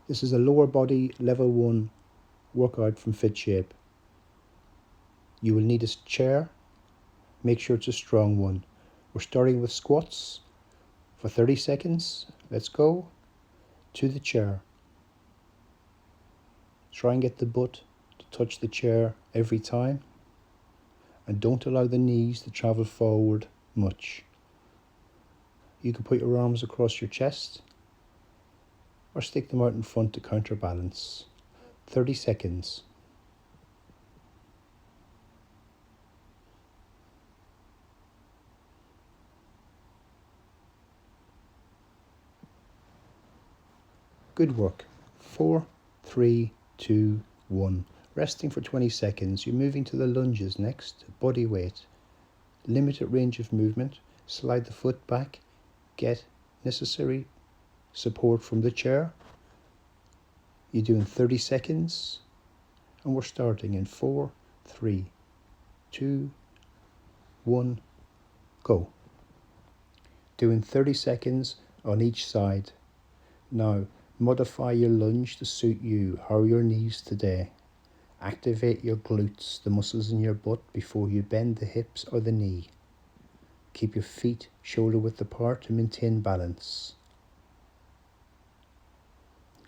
This is a lower body level 1 workout from FitShape. You will need a chair. Make sure it's a strong one. We're starting with squats for 30 seconds. Let's go to the chair. Try and get the butt to touch the chair every time. And don't allow the knees to travel forward much. You can put your arms across your chest or stick them out in front to counterbalance. 30 seconds. Good work. 4, 3, 2, 1. Resting for 20 seconds. You're moving to the lunges next. Body weight. Limited range of movement. Slide the foot back. Get necessary support from the chair. You're doing 30 seconds. And we're starting in 4, 3, 2, 1, go. Doing 30 seconds on each side. Now, modify your lunge to suit you. How are your knees today? Activate your glutes, the muscles in your butt, before you bend the hips or the knee. Keep your feet shoulder width apart to maintain balance.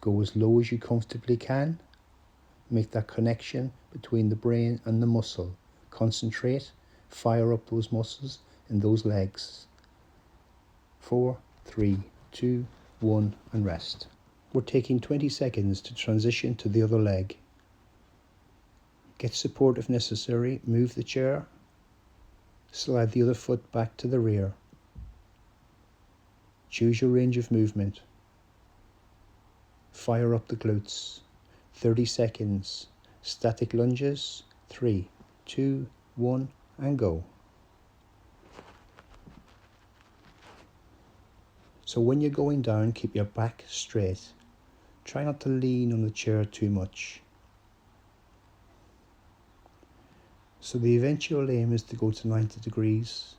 Go as low as you comfortably can. Make that connection between the brain and the muscle. Concentrate, fire up those muscles in those legs. 4, 3, 2, 1, and rest. We're taking 20 seconds to transition to the other leg. Get support if necessary. Move the chair. Slide the other foot back to the rear. Choose your range of movement. Fire up the glutes. 30 seconds. Static lunges. 3, 2, 1, and go. So when you're going down, keep your back straight. Try not to lean on the chair too much. So the eventual aim is to go to 90 degrees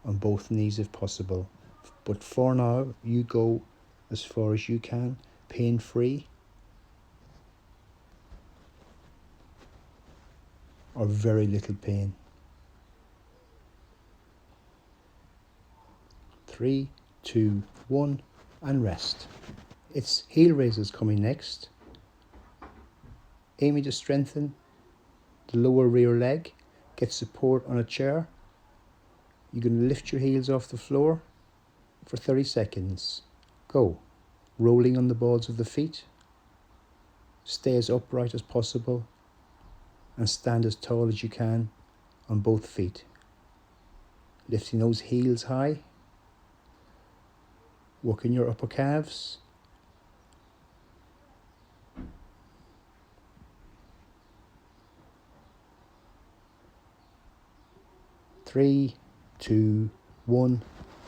on both knees if possible. But for now, you go as far as you can, pain-free or very little pain. 3, 2, 1, and rest. It's heel raises coming next. Aiming to strengthen the lower rear leg. Get support on a chair. You're going to lift your heels off the floor for 30 seconds. Go. Rolling on the balls of the feet. Stay as upright as possible and stand as tall as you can on both feet. Lifting those heels high. Working your upper calves. Three, 2, 1.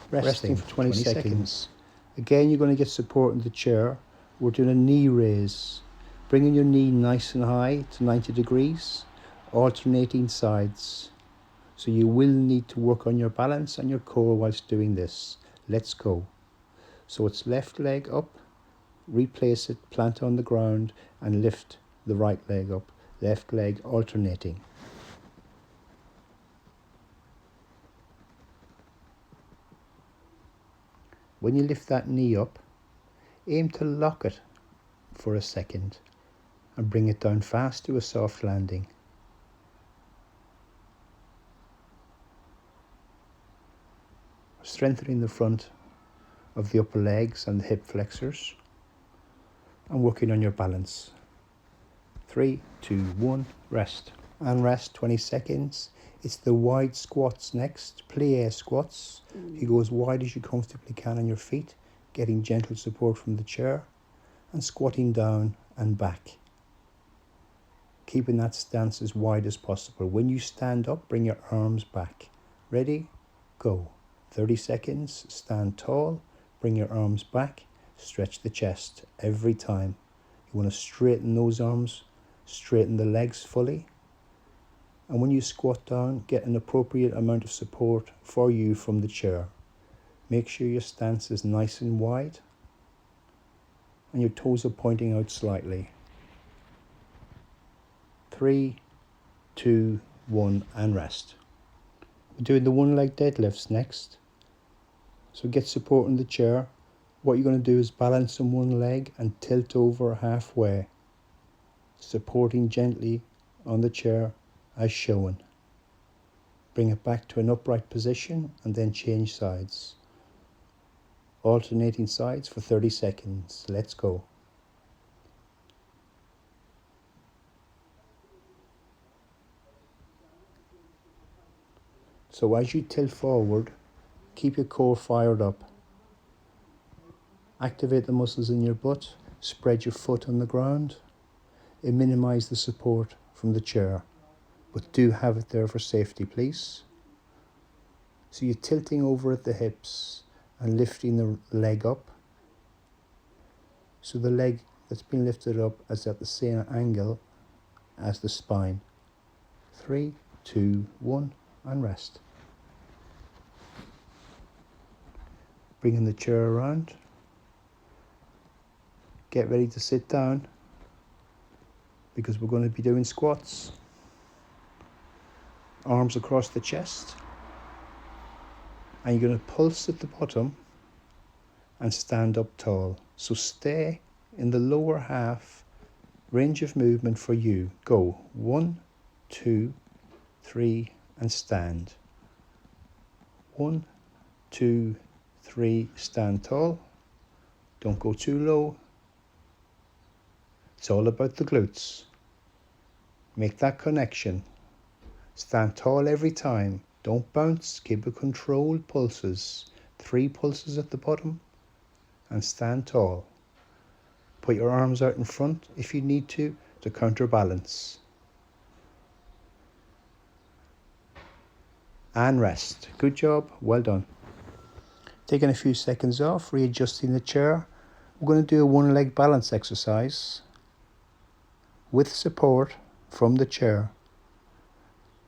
Resting for 20 seconds. Again, you're going to get support in the chair. We're doing a knee raise. Bringing your knee nice and high to 90 degrees. Alternating sides. So you will need to work on your balance and your core whilst doing this. Let's go. So it's left leg up. Replace it, plant on the ground, and lift the right leg up. Left leg alternating. When you lift that knee up, aim to lock it for a second and bring it down fast to a soft landing. Strengthening the front of the upper legs and the hip flexors and working on your balance. 3, 2, 1, rest. And rest 20 seconds. It's the wide squats next, plie squats. You go as wide as you comfortably can on your feet, getting gentle support from the chair and squatting down and back. Keeping that stance as wide as possible. When you stand up, bring your arms back. Ready? Go. 30 seconds, stand tall, bring your arms back, stretch the chest every time. You want to straighten those arms, straighten the legs fully. And when you squat down, get an appropriate amount of support for you from the chair. Make sure your stance is nice and wide. and your toes are pointing out slightly. 3, 2, 1 and rest. We're doing the one leg deadlifts next. So get support in the chair. What you're going to do is balance on one leg and tilt over halfway, supporting gently on the chair as shown. Bring it back to an upright position and then change sides. Alternating sides for 30 seconds. Let's go. So as you tilt forward, keep your core fired up. Activate the muscles in your butt, spread your foot on the ground, and minimise the support from the chair, but do have it there for safety, please. So you're tilting over at the hips and lifting the leg up. So the leg that's been lifted up is at the same angle as the spine. 3, 2, 1 and rest. Bringing the chair around. Get ready to sit down because we're going to be doing squats. Arms across the chest. And you're going to pulse at the bottom and stand up tall. So stay in the lower half range of movement for you. Go 1, 2, 3 and stand. 1, 2, 3, stand tall. Don't go too low. It's all about the glutes. Make that connection. Stand tall every time. Don't bounce. Keep it controlled pulses. 3 pulses at the bottom and stand tall. Put your arms out in front if you need to counterbalance. And rest. Good job. Well done. Taking a few seconds off, readjusting the chair. We're going to do a one leg balance exercise with support from the chair.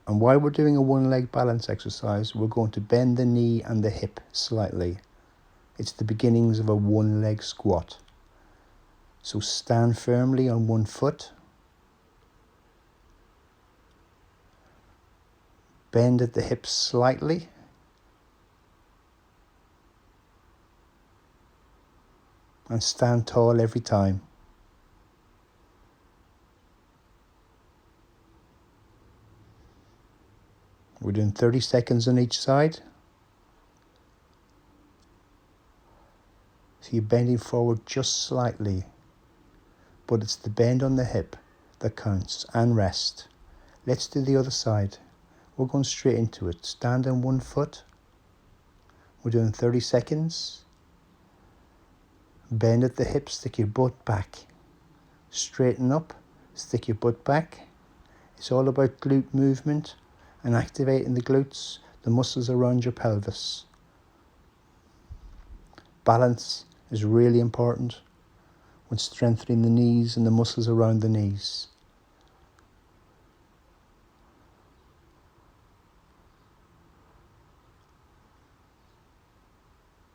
And while we're doing a one leg balance exercise, we're going to bend the knee and the hip slightly. It's the beginnings of a one leg squat. So stand firmly on one foot. Bend at the hips slightly. And stand tall every time. We're doing 30 seconds on each side. So you're bending forward just slightly, but it's the bend on the hip that counts, and rest. Let's do the other side. We're going straight into it. Stand on one foot. We're doing 30 seconds. Bend at the hip, stick your butt back. Straighten up, stick your butt back. It's all about glute movement and activating the glutes, the muscles around your pelvis. Balance is really important when strengthening the knees and the muscles around the knees.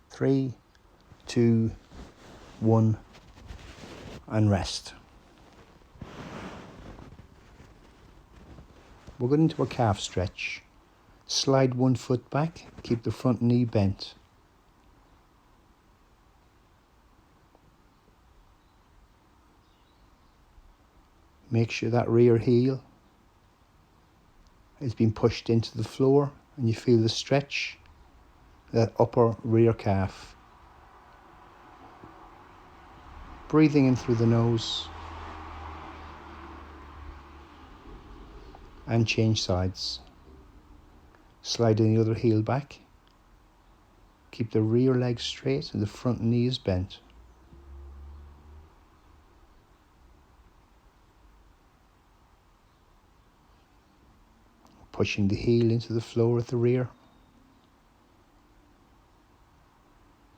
Three, 2, 1 and rest. We're going into a calf stretch. Slide one foot back, keep the front knee bent. Make sure that rear heel has been pushed into the floor and you feel the stretch, that upper rear calf. Breathing in through the nose and change sides. Sliding the other heel back. Keep the rear leg straight and the front knee is bent. Pushing the heel into the floor at the rear.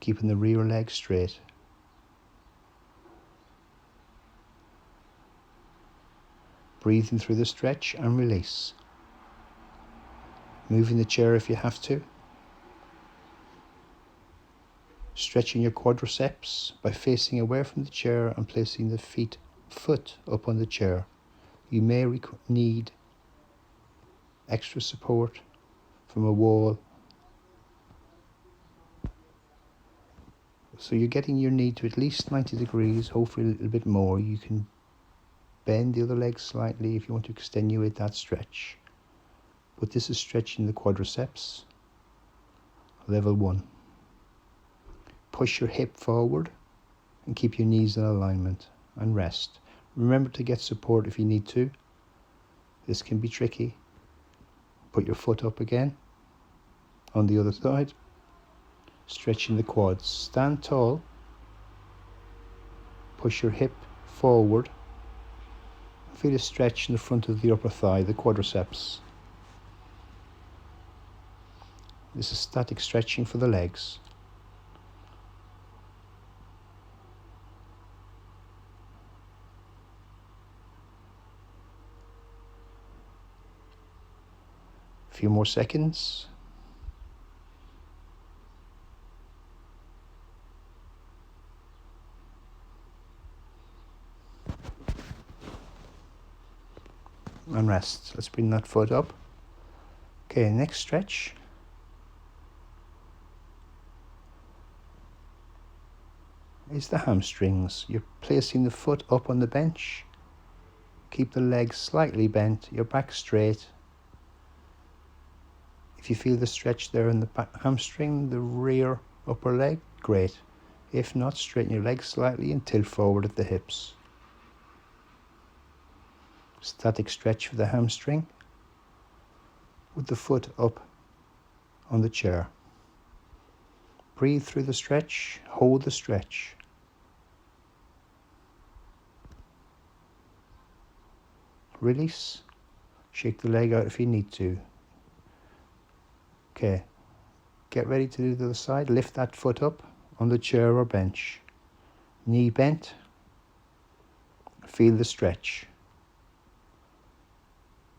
Keeping the rear leg straight. Breathing through the stretch and release. Moving the chair if you have to. Stretching your quadriceps by facing away from the chair and placing the foot up on the chair. You may need extra support from a wall. So you're getting your knee to at least 90 degrees, hopefully a little bit more. You can bend the other leg slightly if you want to extenuate that stretch. But this is stretching the quadriceps. Level 1. Push your hip forward and keep your knees in alignment and rest. Remember to get support if you need to. This can be tricky. Put your foot up again on the other side. Stretching the quads. Stand tall. Push your hip forward. Feel a stretch in the front of the upper thigh, the quadriceps. This is static stretching for the legs. A few more seconds. And rest. Let's bring that foot up. Okay, next stretch. Is the hamstrings. You're placing the foot up on the bench. Keep the legs slightly bent, your back straight. If you feel the stretch there in the hamstring, the rear upper leg, great. If not, straighten your legs slightly and tilt forward at the hips. Static stretch for the hamstring with the foot up on the chair. Breathe through the stretch, hold the stretch. Release, shake the leg out if you need to. Okay, get ready to do the other side. Lift that foot up on the chair or bench. Knee bent, feel the stretch.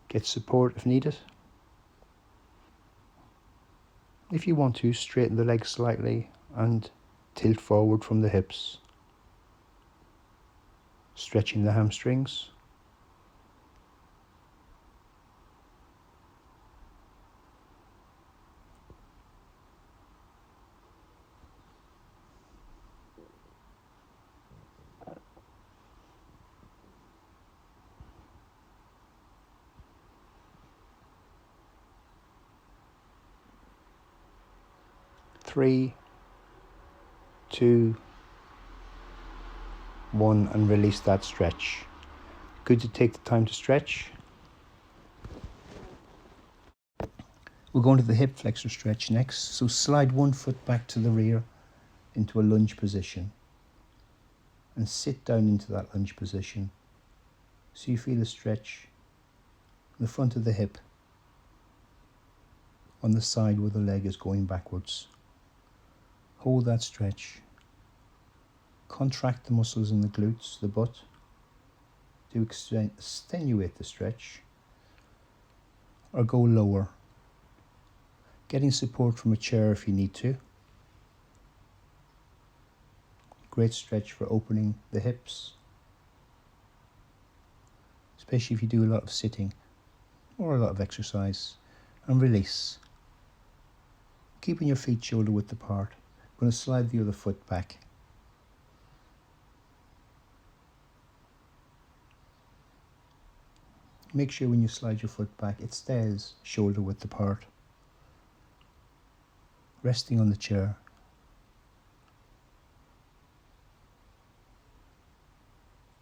Get support if needed. If you want to, straighten the legs slightly and tilt forward from the hips. Stretching the hamstrings. Three, 2, 1, and release that stretch. Good to take the time to stretch. We're going to the hip flexor stretch next. So slide one foot back to the rear into a lunge position and sit down into that lunge position. So you feel a stretch in the front of the hip on the side where the leg is going backwards. Hold that stretch. Contract the muscles in the glutes, the butt, to extenuate the stretch, or go lower. Getting support from a chair if you need to. Great stretch for opening the hips, especially if you do a lot of sitting or a lot of exercise. And release. Keeping your feet shoulder width apart. I'm going to slide the other foot back. Make sure when you slide your foot back, it stays shoulder width apart. Resting on the chair.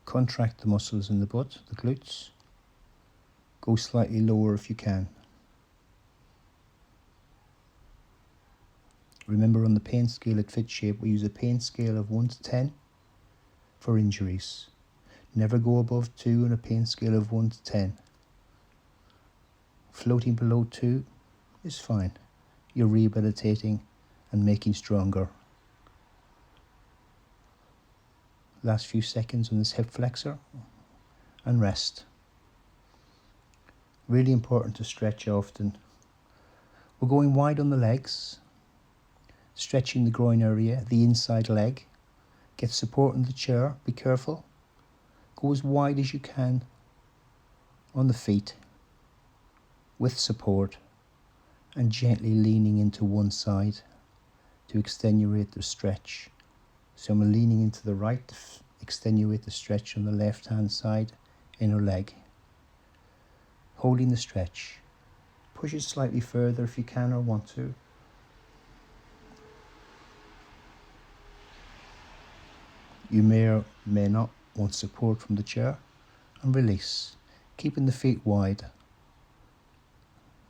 Contract the muscles in the butt, the glutes. Go slightly lower if you can. Remember, on the pain scale at FitShape, we use a pain scale of 1 to 10 for injuries. Never go above 2 on a pain scale of 1 to 10. Floating below 2 is fine. You're rehabilitating and making stronger. Last few seconds on this hip flexor and rest. Really important to stretch often. We're going wide on the legs. Stretching the groin area, the inside leg. Get support in the chair, be careful. Go as wide as you can on the feet with support and gently leaning into one side to extenuate the stretch. So I'm leaning into the right to extenuate the stretch on the left hand side, inner leg. Holding the stretch. Push it slightly further if you can or want to. You may or may not want support from the chair, and release, keeping the feet wide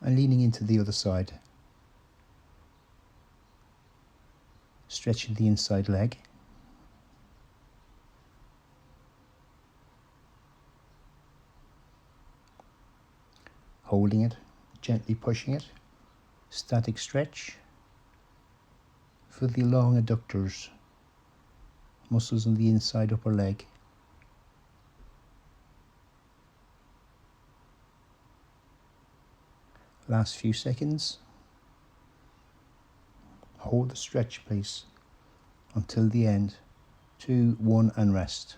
and leaning into the other side. Stretching the inside leg. Holding it, gently pushing it. Static stretch for the long adductors, muscles in the inside upper leg. Last few seconds. Hold the stretch please until the end. 2, 1 and rest.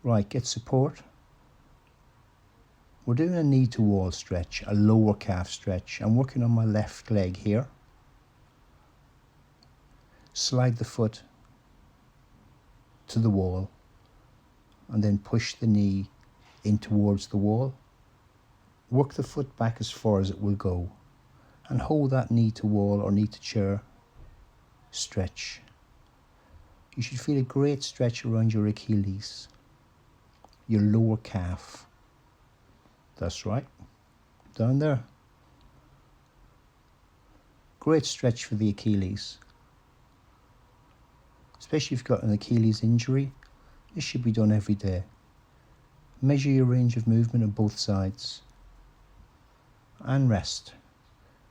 Right, get support. We're doing a knee to wall stretch, a lower calf stretch. I'm working on my left leg here. Slide the foot to the wall and then push the knee in towards the wall. Work the foot back as far as it will go and hold that knee to wall or knee to chair stretch. You should feel a great stretch around your Achilles, your lower calf. That's right, down there. Great stretch for the Achilles. Especially if you've got an Achilles injury, this should be done every day. Measure your range of movement on both sides. And rest.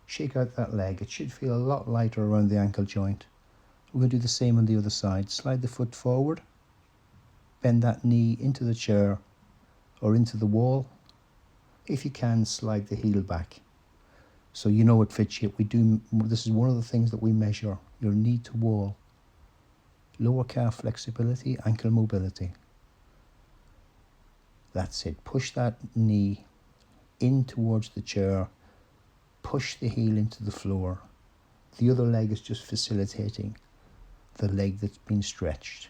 Shake out that leg. It should feel a lot lighter around the ankle joint. We're going to do the same on the other side. Slide the foot forward. Bend that knee into the chair or into the wall. If you can, slide the heel back so you know it fits you. This is one of the things that we measure, your knee to wall. Lower calf flexibility, ankle mobility. That's it. Push that knee in towards the chair. Push the heel into the floor. The other leg is just facilitating the leg that's been stretched.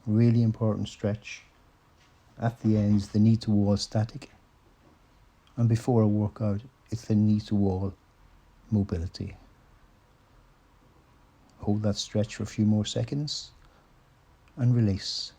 Really important stretch. At the ends, the knee to wall static. And before a workout, it's the knee to wall mobility. Hold that stretch for a few more seconds and release.